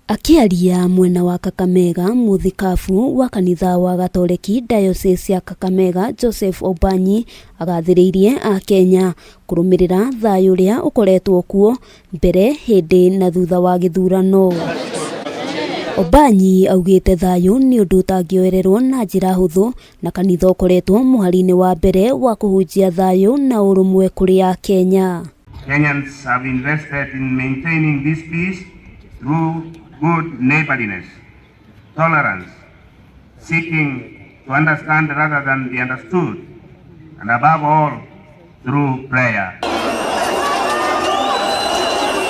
Akiaria mwena wa Kakamega, muthikabu wa kanitha wa gatoreki diocese ya Kakamega Joseph Obanyi agathiriirie akenya kurumirira thayu uria ukoretwo kuo mbere, hindi na thutha wa githurano. Obanyi augite thayu ni undu utangioererwo na njira huthu, na kanitha ukoretwo muharini wa mbere wa kuhunjia thayu na urumwe kuri akenya. Kenyans have invested in maintaining this peace through good neighborliness, tolerance, seeking to understand rather than be understood, and above all, through prayer.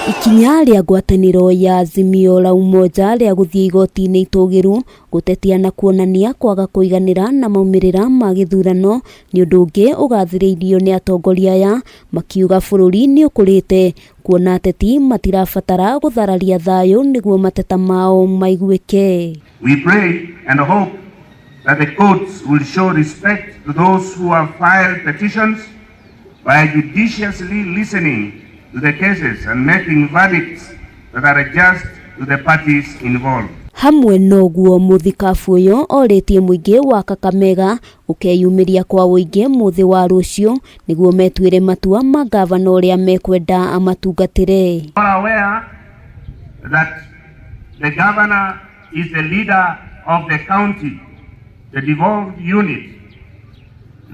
Ikinya ria ngwataniro ya Azimio La Umoja ria guthii igoti-ini itugiru gutetia na kuonania kwaga kuiganira na maumirira ma githurano ni undu ungi ugathiriirio ni Atongoria ya makiuga bururi ni ukurite, kuona ateti matirabatara guthararia thayu niguo mateta mao maiguike. We pray and hope that the courts will show respect to those who have filed petitions by judiciously listening to the cases and making verdicts that are just to the parties involved. Hamwe noguo muthikabu uyo oritie muingi wa Kakamega gukeyumiria kwa wuingi muthi wa rucio niguo metwire matua ma gavana uria mekwenda amatungatire. We are aware that the governor is the leader of the county, the devolved unit.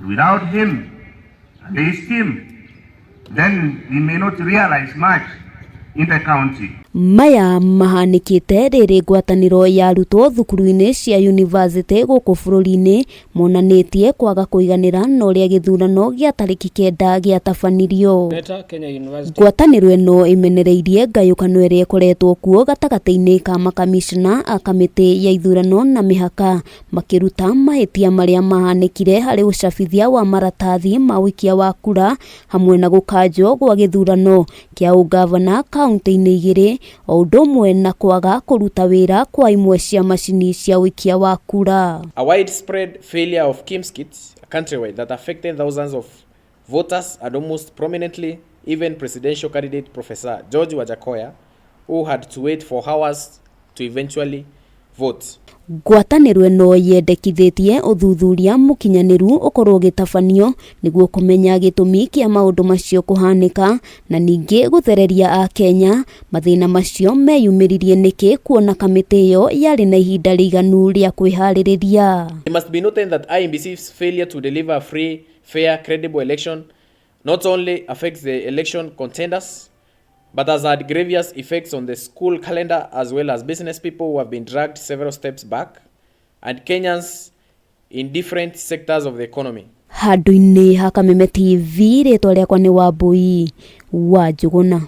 Without him and his team, then we may not realize much in the county. Maya mahanikite riri ngwataniro ya arutwo thukuru-ini cia university guku bururi-ini monanitie kwaga kuiganira na uria githurano gia tariki 9 giatabanirio. Ngwataniro eno imenereirie ngayukano iria ikoretwo kuo gatagati-ini ka makamishna a kamiti ya ithurano na mihaka, makiruta mahitia maria mahanikire hari ucabithia wa maratathi ma wikia wa kura hamwe na gukanjwo gwa githurano kia ugavana kaunti-ini igiri, o undu umwe na kwaga kuruta wira kwa imwe cia macini cia wikia wa kura. A widespread failure of kits countrywide that affected thousands of voters, and almost prominently even presidential candidate Professor George Wajakoya, who had to wait for hours to eventually vote. Ngwataniro eno yendekithitie uthuthuria mukinyaniru ukorwo gitabanio niguo kumenya gitumi kia maundu macio kuhanika, na ningi guthereria akenya mathina macio meyumiririe niki, kuona kamiti iyo yari na ihinda riganu ria kwihaririria. It must be noted that IEBC's failure to deliver a free, fair, credible election not only affects the election contenders, but has had grievous effects on the school calendar as well as business people who have been dragged several steps back, and Kenyans in different sectors of the economy. Handu-ini ha Kameme TV, ritwa riakwa ni Wambui wa Njuguna.